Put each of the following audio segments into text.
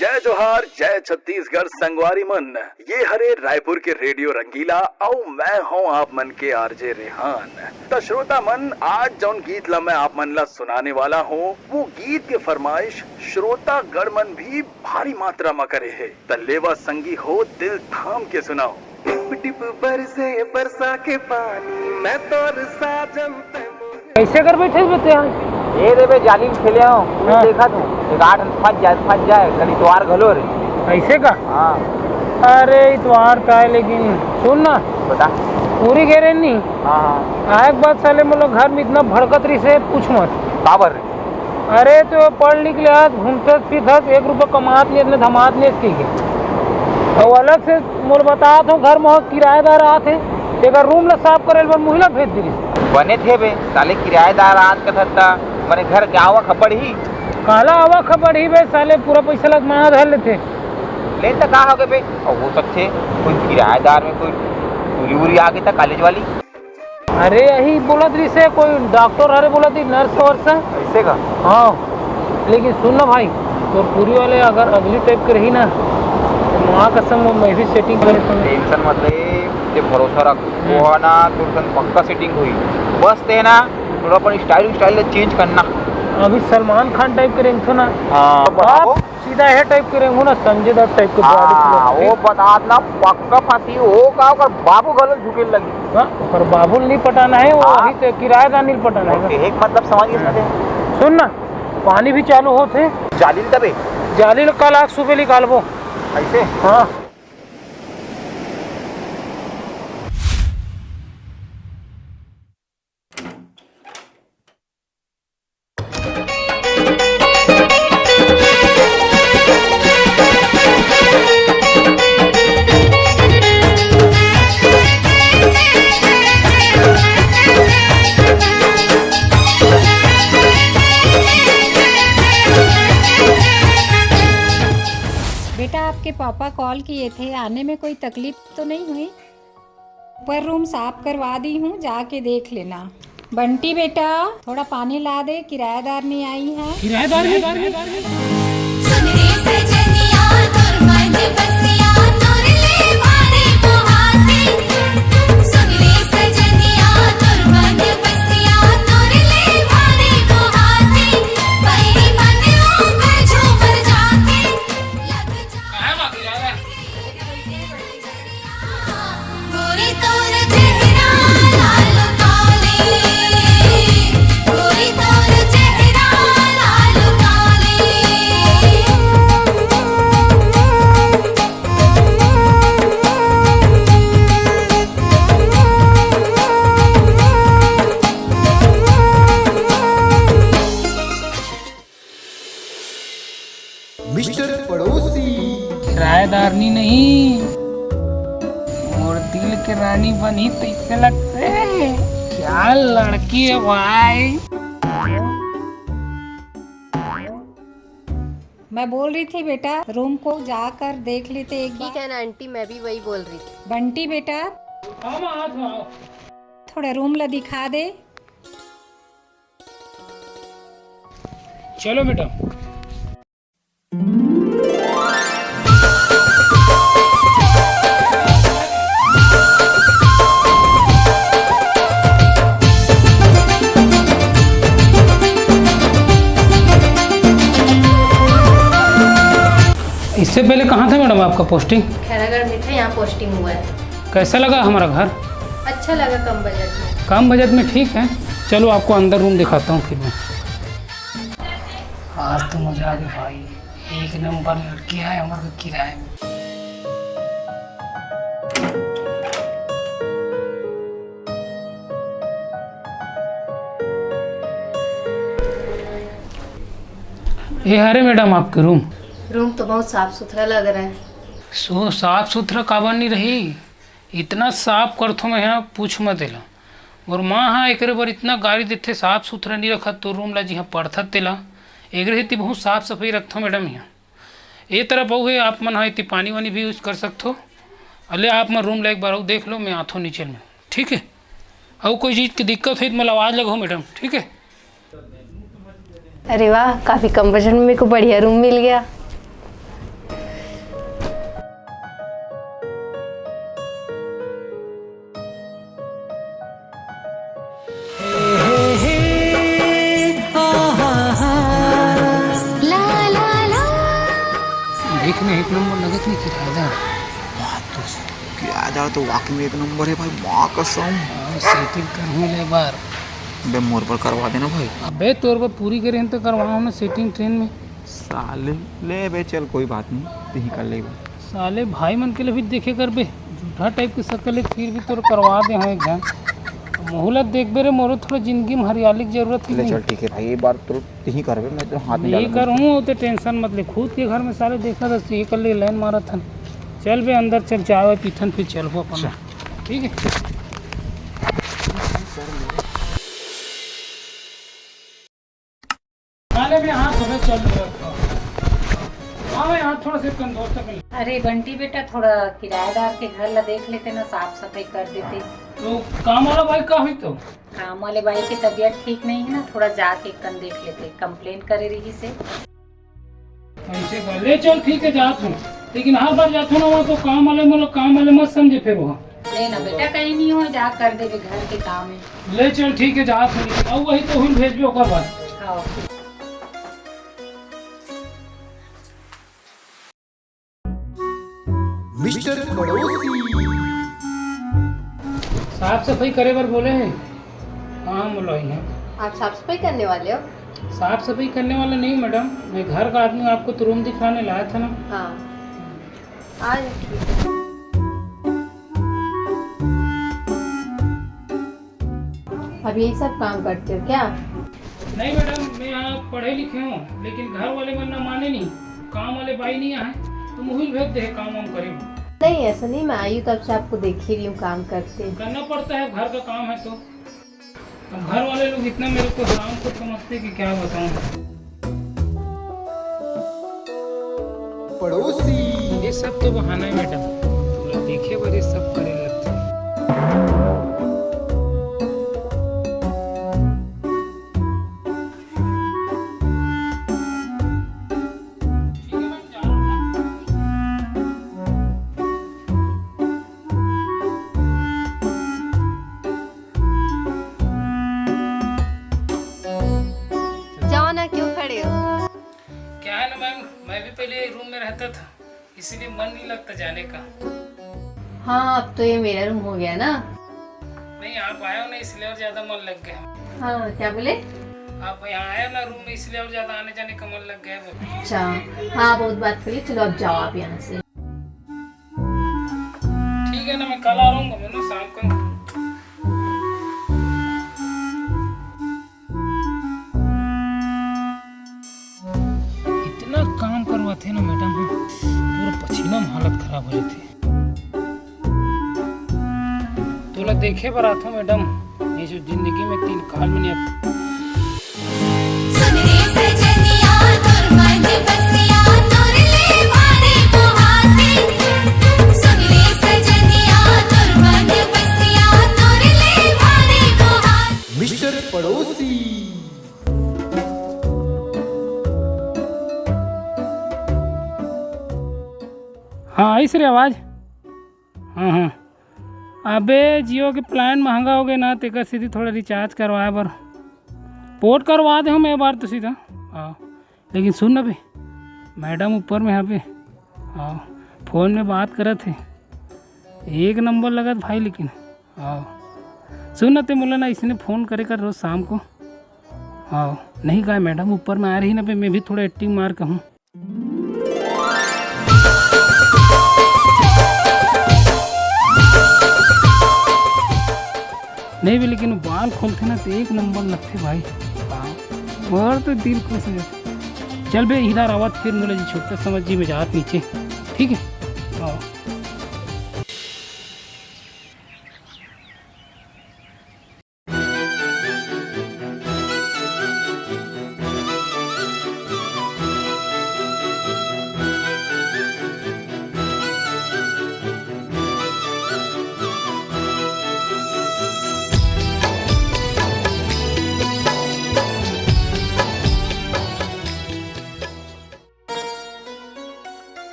जय जोहार, जय छत्तीसगढ़ संगवारी मन। ये हरे रायपुर के रेडियो रंगीला और मैं हूँ आप मन के आरजे रेहान। तो श्रोता मन, आज जौन गीत ला मैं आप मन ला सुनाने वाला हूँ वो गीत के फरमाइश श्रोता गण मन भी भारी मात्रा में करे है। तलेवा संगी हो दिल थाम के सुनाओ। टिप टिप बरसे बरसा के पानी मैं तोर साजन। कैसे कर बैठे बते ये रे बे जाली में खेले हो देखा तू एक 8 फंस जाए कल इतवार घलो रे ऐसे का। हाँ अरे इतवार का है, लेकिन सुन ना बता पूरी कह रहे नहीं। हाँ एक बात साले मतलब घर में इतना भड़कत रही से पूछ मत। बाबर रे अरे तो पढ़ लिख ले आज घूमते फिरत 1 रुपया कमात नहीं, धमात नहीं इसकी। और अलग से मोल बता तो घर में किराएदार आते एक रूम ला साफ करे मुहिला भेज दी बने थे बे साले किराएदार आज का था मैंने घर के आवा खबर ही काला आवा खबर ही बे साले पूरा पैसा लग मार धर लेते ले तो कहा हो गए बे। और हो सकते कोई किराएदार में कोई पूरी उरी आ गई था कॉलेज वाली। अरे यही बोला थी से कोई डॉक्टर अरे बोला थी नर्स वर्स ऐसे का। हाँ लेकिन सुन ना भाई, तो पूरी वाले अगर अगली टाइप की रही ना तो वहाँ कसम मैं भी सेटिंग करे। टेंशन मत ले, ते भरोसा रख वो ना तो पक्का सेटिंग हुई। बस ते ना थोड़ा अपन स्टाइल चेंज करना। अभी सलमान खान टाइप के रेंग थो ना। हाँ आप सीधा है टाइप के रेंग हो ना, संजय दत्त टाइप के। हाँ वो बता ना पक्का फांसी हो का और बाबू गलत झुके लगी। हाँ पर बाबू नहीं पटाना है वो अभी तो किराएदार नहीं पटाना है। एक मतलब समझ गए। सुन ना पानी भी चालू होते जाली तबे जाली कल आग सुबह निकालबो ऐसे। हाँ बेटा आपके पापा कॉल किए थे, आने में कोई तकलीफ तो नहीं हुई? ऊपर रूम साफ करवा दी हूँ, जाके देख लेना। बंटी बेटा थोड़ा पानी ला दे, किराएदार नहीं आई है। किराएदार मिस्टर पड़ोसी किराएदारनी नहीं और दिल के रानी बनी तो इससे लगते क्या लड़की है भाई। मैं बोल रही थी बेटा रूम को जाकर देख लेते एक बार। ठीक है ना आंटी, मैं भी वही बोल रही थी। बंटी बेटा थोड़ा रूम ला दिखा दे। चलो बेटा। इससे पहले कहाँ था मैडम आपका पोस्टिंग? खैरागढ़ में था, यहाँ पोस्टिंग हुआ है। कैसा लगा हमारा घर? अच्छा लगा, कम बजट में। कम बजट में ठीक है। चलो आपको अंदर रूम दिखाता हूँ फिर मैं। आज तो मजा आ गई भाई, एक नंबर लड़की है हमारे किराए में। ये है मैडम आपके रूम तो बहुत साफ सुथरा लग रहा है। साफ सुथरा काबर नहीं रही, इतना साफ करथो मैं यहाँ पूछ मत देला। और माँ हाँ एक बार इतना गाड़ी देते साफ सुथरा नहीं रखा तो रूम ला जी हाँ पढ़ता तेला एक रही बहुत साफ सफाई रखता मैडम यहाँ। ये तरह बहु है आप मन हाँ पानी वानी भी यूज़ कर सकते हो। अले आप मैं रूम ला एक बार देख लो, मैं आथो नीचे में, ठीक है। और कोई चीज़ की दिक्कत है तो मतलब आवाज़ लगो मैडम, ठीक है। अरे वाह, काफ़ी कम बजट में मेरे को बढ़िया रूम मिल गया। देखने एक नंबर लगत नहीं किराएदार। बात तो किराएदार तो वाकई में एक नंबर है भाई, माँ कसम। सेटिंग करहूँ ले बार। बे मोर पर करवा देना भाई। अबे तोर पर पूरी करें तो करवाओ ना सेटिंग ट्रेन में। साले ले बे, चल कोई बात नहीं, तू ही कर ले। साले भाई मन के लिए भी देखे कर बे, झूठा टाइप की शक्ल है फिर भी तोर करवा दे। हाँ एक जान मोहलत देख बे रे, मोरो थोड़ा जिंदगी में हरियाली की जरूरत है। ले चल ठीक है भाई, एक बार तो तू ही कर बे, मैं तो हाथ में यही डाल करूँ तो टेंशन मत ले। खुद के घर में सारे देखा था ये कर ले लाइन मारा था। चल बे अंदर चल, चाय पीथन फिर चल वो अपना, ठीक है। हाँ सुबह चल हाँ यहाँ थोड़ा सा कम दोस्त कर। अरे बंटी बेटा, थोड़ा किराएदार के घर ला देख लेते ना, साफ सफाई कर देते। तो काम वाला भाई का हुई तो काम वाले भाई की तबीयत ठीक नहीं है ना, थोड़ा जाके कन देख लेते, कंप्लेन करे रही से। ऐसे कर ले, चल ठीक है जात हूँ, लेकिन हर बार जाता हूँ ना वहाँ तो काम वाले मत समझे फिर वहाँ। लेना बेटा कहीं नहीं हो, जा कर देवे घर के काम है। ले चल ठीक है जात हूँ, अब वही तो हुई भेज दो बाद। हाँ मिस्टर पड़ोसी। साफ सफाई करे बार बोले हैं। हाँ मुलाई हैं। आप साफ सफाई करने वाले हो? साफ सफाई करने वाला नहीं मैडम, मैं घर का आदमी, आपको तो रूम दिखाने लाया था ना। हाँ आ जाइए। अब यही सब काम करते हो क्या? नहीं मैडम, मैं यहाँ पढ़े लिखे हूँ, लेकिन घर वाले मन ना माने नहीं, काम वाले भाई नहीं आए तो मुहिल भेज दे काम वाम करे। नहीं ऐसा नहीं, मैं आई हूँ तब से आपको देख ही रही हूँ काम करते। करना पड़ता है, घर का काम है तो। अब घर वाले लोग इतना मेरे को हराम को समझते कि क्या बताऊँ। पड़ोसी। ये सब तो बहाना है मैडम, तो देखिए बार ये सब करे लगते हैं। जाओ ना, क्यों खड़े हो? क्या है ना मैम, मैं भी पहले रूम में रहता था, इसीलिए मन नहीं लगता जाने का। हाँ अब तो ये मेरा रूम हो गया ना। नहीं आप आए हो ना इसलिए और ज्यादा मन लग गया। हाँ क्या बोले? आप यहाँ आए ना रूम में इसलिए और ज्यादा आने जाने का मन लग गया है। अच्छा हाँ बहुत बात करी, चलो अब जाओ आप यहाँ से। ठीक है ना, मैं कल आ रहूँगा, मैं ना शाम को। इतना काम करवाते ना मैडम, पूरा पसीना में हालत खराब हो जाती है। तो देखे पर आता हूँ मैडम, ये जो जिंदगी में 3 काल में नहीं मिस्टर पड़ोसी। हाँ आई सर आवाज़। हाँ हाँ अबे जियो के प्लान महंगा हो गए ना, तेकर सीधी थोड़ा रिचार्ज करवाए बर पोर्ट करवा दे हम एक बार तो सीधा। हाँ लेकिन सुन ना बे, मैडम ऊपर में यहाँ पे हाँ फ़ोन में बात करे थे, एक नंबर लगा था भाई। लेकिन हाँ सुन ना, ते बोला ना इसने फ़ोन करे कर रोज़ शाम को। हाँ नहीं कहा मैडम ऊपर में आ रही ना पे, मैं भी थोड़ा एक्टिंग मार कहूँ। नहीं भी लेकिन बाल खोलते ना तो एक नंबर लगते भाई। हाँ और तो दिल खुश हो जाता। चल बे इधर आवाज़ फिर बोले जी छोटा समझ जी में जात नीचे, ठीक है। हाँ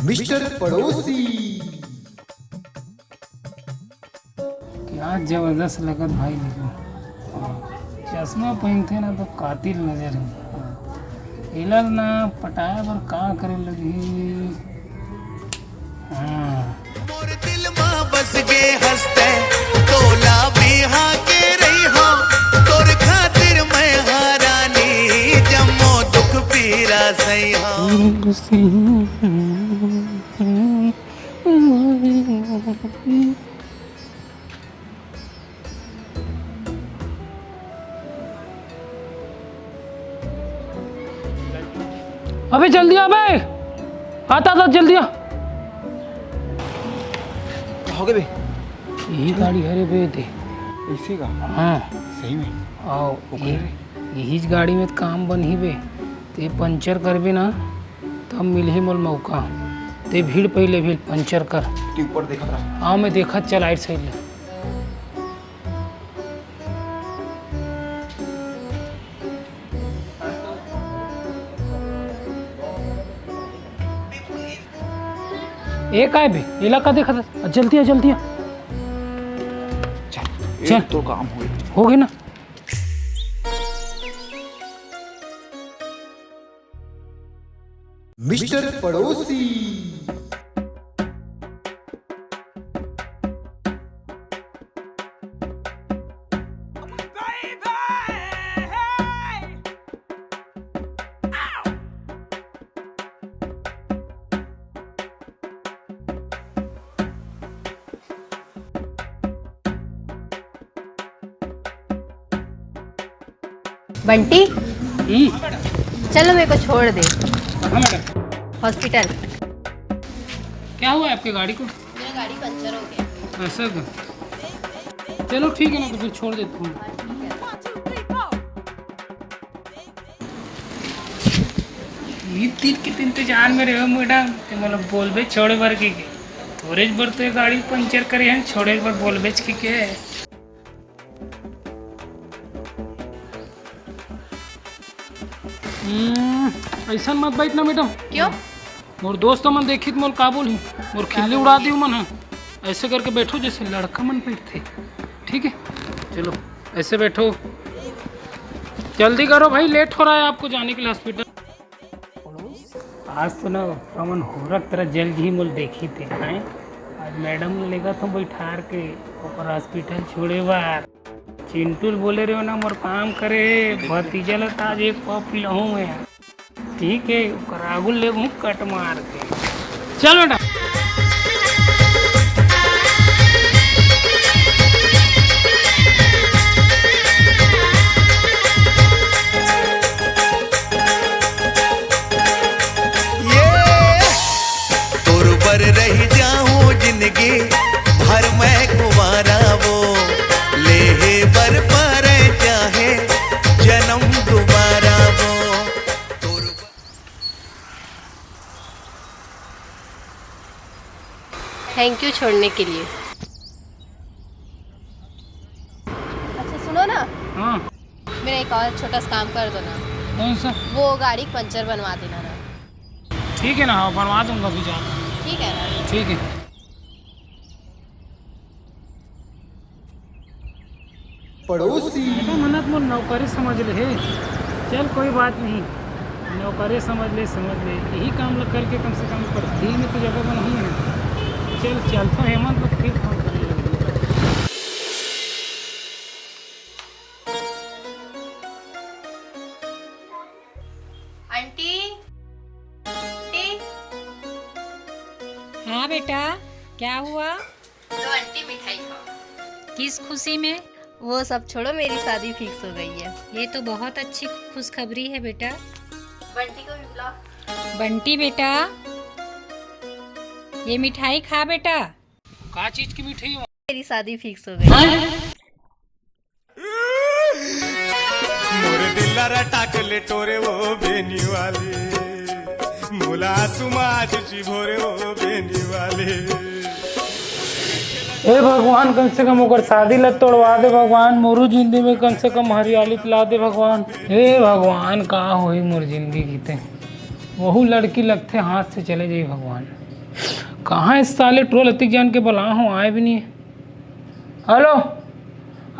मिस्टर पड़ोसी। क्या जबरदस्त लगत भाई, लेकिन चश्मा पहनते ना तो कातिल नजर है। इलर ना पटाया पर का करे लगी। हाँ मोर दिल में बस गे हंसते तोला बिहा के रही हो तोर खातिर मैं हारानी जम्मो दुख पीरा सही हो। अबे जल्दी आ बे, आता था जल्दी आ। हो गए बे? यही गाड़ी है रे बे दे। इसी का? हाँ सही में? आओ यही गाड़ी में तो काम बन ही बे। ते पंचर कर भी ना तब मिल ही मोल मौका। ते भीड़ पहले भीड़ पंचर कर। तू ऊपर देखा रहा? आओ मैं देखा चल आइट साइड ले। एक आए बे इलाका देखा था। जल्दी आ जल्दी आ। चल तो काम हो गया ना। मिस्टर पड़ोसी। बंटी चलो मेरे को छोड़ दे हॉस्पिटल। क्या हुआ आपकी गाड़ी को? मेरा गाड़ी पंचर हो गया। ऐसा का? चलो ठीक है ना, तो फिर छोड़ देता हूँ। तीन के इंतजार में रहो मैडम, मतलब बोल बे छोड़े भर के थोड़े बार तो ये गाड़ी पंचर करे हैं, छोड़े बार बोल बेच के क्या है। ऐसा मत बैठ ना मैडम। क्यों? मोर दोस्त मन देखी तो मोर का बोली, मोर खिल्ली उड़ा दी मन है। ऐसे करके बैठो जैसे लड़का मन बैठते। ठीक है चलो ऐसे बैठो, जल्दी करो भाई, लेट हो रहा है आपको जाने के लिए हॉस्पिटल। आज तो ना पवन हो रहा तरह जल्द ही मोल देखी थे हैं। आज मैडम ने लेगा तो बैठार के ऊपर हॉस्पिटल छोड़े बार। चिंटू बोले रहे हो ना मोर काम करे भतीजा लता आज एक पॉप पिलाऊँ मैं। ठीक है करागुल ले कट मार के। चल बेटा पर रह जाऊं जिंदगी भर मैं कुंवारा वो ले बर पर चाहे जन्म दोबारा वो। थैंक यू छोड़ने के लिए। अच्छा सुनो ना, हाँ मेरा एक और छोटा सा काम कर दो ना। कौन सा? वो गाड़ी पंचर बनवा देना ना। ठीक है ना, हाँ बनवा दूंगा अभी जा। ठीक है ना? ठीक है पड़ोसी। बेटा मन्नत मोर नौकरी समझ ले है। चल कोई बात नहीं, नौकरी समझ ले यही काम लग करके कम से कम पर दिल में तो जगह नहीं है। चल चलता हेमंत तो फिर फोन करने लगी। आंटी हाँ बेटा क्या हुआ? तो आंटी मिठाई खाओ। किस खुशी में? वो सब छोड़ो, मेरी शादी फिक्स हो गई है। ये तो बहुत अच्छी खुशखबरी है बेटा। बंटी को भी बुलाओ। बंटी बेटा ये मिठाई खा बेटा। का चीज की मिठाई? मेरी शादी फिक्स हो गई। मोरे दिल्ला टाकले टोरे वो बेनी वाले मुला सुमाज भोरे वो बेनी वाले। हे भगवान कम से कम ओकर शादी ला तोड़वा दे भगवान, मोरू जिंदगी में कम से कम हरियाली पिला दे भगवान। हे भगवान का होई मोर जिंदगी की ते वहू लड़की लगते हाथ से चले जाई भगवान। कहाँ इस साले ट्रोल अतिक जान के बुला हूँ, आए भी नहीं है। हेलो,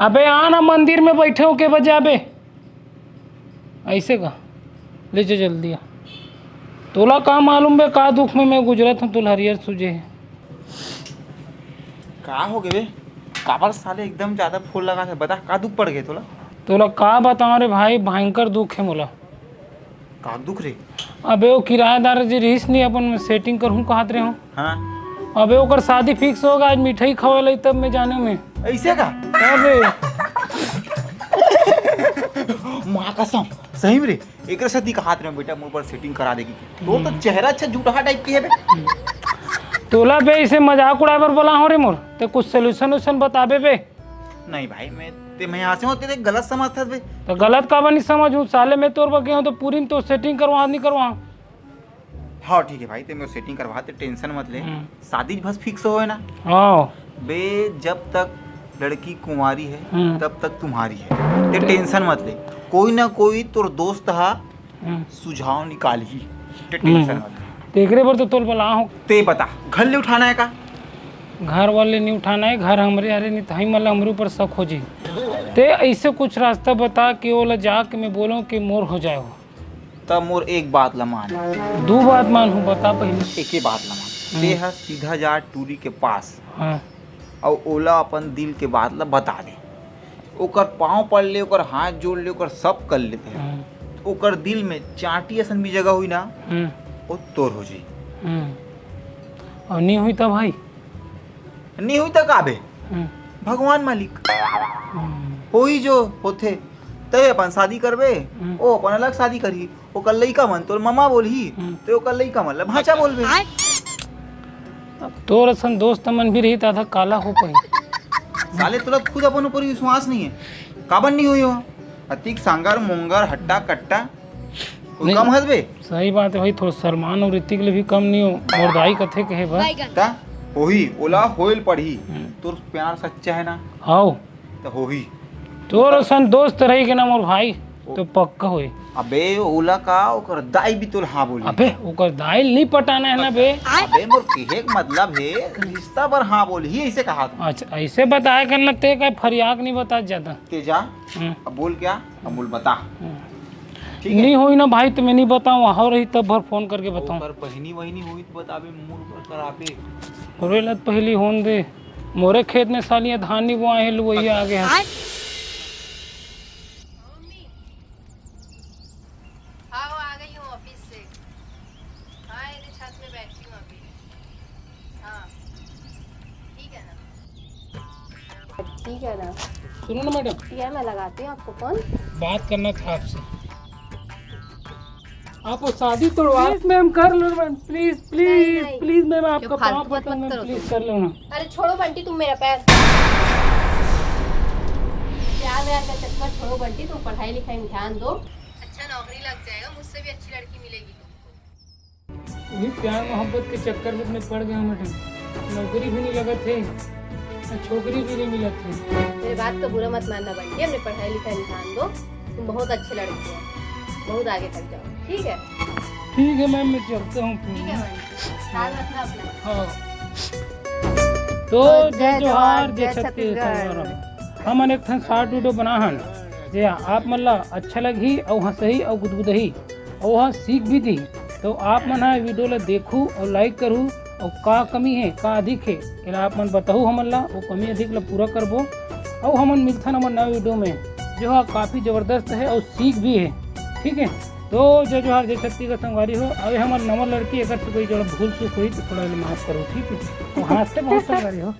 अबे आना मंदिर में बैठे हो के बजे अबे, ऐसे का ले जा जल्दी आ। तोला का मालूम बे का दुख में मैं गुजरत हूँ, तुल हरियर सूझे है। का हो गए बे? काबर साले एकदम ज्यादा फूल लगा था, बता का दुख पड़ गए तोला? तोला का बताऊँ रे भाई, भयंकर दुख है मोला। का दुख रे? अबे वो किराएदार जी रहीस नहीं अपन में सेटिंग करहूँ कहत रहे हूँ। हाँ अबे ओकर शादी फिक्स होगा, आज मिठाई खवाले तब मैं जाने में। ऐसे का? अबे माँ कसम सही में रे, एक साथ का हाथ में बेटा मुंह पर सेटिंग करा देगी। तो चेहरा अच्छा झूठा टाइप की है बे। तोला बे इसे मजाक उड़ाए बर बोला हो रे मोर, ते कुछ सोल्यूशन वोल्यूशन बताबे बे। नहीं भाई मैं यहाँ से होते थे गलत समझता बे। तो गलत का बनी समझूँ, साले में तोर बगे हूँ तो पूरी तो सेटिंग करवा नहीं करवा। हाँ ठीक है भाई, ते मैं सेटिंग करवाते, टेंशन मत ले। शादी बस फिक्स हो ना हाँ बे, जब तक लड़की कुंवारी है तब तक तुम्हारी है, ते टेंशन मत ले। कोई ना कोई तोर दोस्त हा सुझाव निकाल ही, ते टेंशन मत ले। तेरे पर तो तोल बोला हूँ। ते बता घर ले उठाना है का? घर वाले नहीं उठाना है, घर हमरे अरे नहीं तो मतलब हमरे ऊपर शक हो जी। ते ऐसे कुछ रास्ता बता कि वो जा के मैं बोलूँ कि मोर हो जाए हो। तब मोर एक बात ला मान। दो बात मान हूँ, बता पहले। एक ही बात ला मान, ते हा सीधा जा टूरी के पास हाँ और ओला अपन दिल के बात ला बता दे। ओकर पाँव पड़ ले, ओकर हाथ जोड़ ले, ओकर सब कर लेते हैं। ओकर दिल में चाटी असन भी जगह हुई ना, वो तोर हो जी। और नहीं हुई तब भाई? नहीं हुई तक आबे भगवान मालिक हो ही जो होते ते अपन शादी करबे, ओ अपन अलग शादी करी। ओकर लइका मन तोर ममा बोलही, ते ओकर लइका मन भाचा बोलबे। तोर असन दोस्त मन भी रही था काला हो पाई। साले तुला खुद अपन ऊपर विश्वास नहीं है, काबन नहीं हुई हो? अतिक सांगार मोंगार हट्टा कट्टा कोई कम हसबे? सही बात है भाई, थोड़ा सलमान और ऋतिक ले भी कम नहीं हो। और दाई कथे कहे बस ता होही ओला होइल पढ़ी। तोर प्यार सच्चा है ना? आओ तो होही। तोर असन दोस्त रही के ना मोर भाई तो पक्का होई। अबे ओला का ओकर दाई भी तोल हाँ बोली। अबे ओकर दाई नहीं पटाना है ना बे। अबे मोर कहे का मतलब है रिश्ता पर हाँ बोली ही, ऐसे कहा था। अच्छा ऐसे बताया करना, ते का फरियाक नहीं बता ज्यादा। तेजा अब बोल क्या? अब बोल बता। ठीक है नहीं हुई ना भाई तो मैं नहीं बताऊँ, हो रही तब भर फोन करके बताऊँ। पर बहनी वहनी हुई तो बताबे, मुंह पर कराबे। होरे लत पहली होन दे, मोरे खेत में सालियाँ धान नहीं बोआए हैं, वही आ गया। हाँ वो आ गई हूँ ऑफिस से। हाँ इधर छत में बैठी हूँ अभी। हाँ ठीक है ना? ठीक है ना? सुनो ना मैडम, ठीक है मैं लगाती हूँ आपको फोन। बात करना था आपसे। आप वो शादी तोड़वा मैम कर लो मैम, प्लीज प्लीज नहीं। प्लीज मैम, आपका फालतू पाँव बात पड़ता मत मैम, करो प्लीज कर लो ना। अरे छोड़ो बंटी तुम मेरा पैर। प्यार व्यार का चक्कर छोड़ो बंटी, तुम पढ़ाई लिखाई में ध्यान दो। अच्छा नौकरी लग जाएगा, मुझसे भी अच्छी लड़की मिलेगी तुमको। ये प्यार मोहब्बत के चक्कर में अपने पड़ गया मैडम, नौकरी भी नहीं लगा थे, छोकरी भी नहीं मिला थे। मेरी बात का बुरा मत मानना बंटी, अपनी पढ़ाई लिखाई में ध्यान दो। तुम बहुत अच्छी लड़की हो, बहुत आगे तक जाओ। ठीक है? ठीक है मैम, मैं चलता हूँ। ठीक है बंटी, ख्याल रखना अपना। हाँ तो जय जोहार जय छत्तीसगढ़। हम एक ठन शॉर्ट वीडियो बना हन जे आप मन ला अच्छा लगी और हंसही और गुदगुदही और वहाँ सीख भी दी, तो आप मन वीडियो ला देखू और लाइक करूँ और का कमी है का अधिक है एला आप मन बताऊ हमन ला, वो कमी अधिक ला पूरा करबो। और हमन मिलथन हमन नए वीडियो में जो है काफ़ी ज़बरदस्त है और सीख भी है। ठीक है, तो जय जोहार जय छत्तीसगढ़ संगवारी हो। अभी हमारे नंबर लड़की अगर से कोई जो भूल चूक हुई तो थोड़ा माफ़ करो। ठीक है, तो हाथ से बहुत संगवारी हो।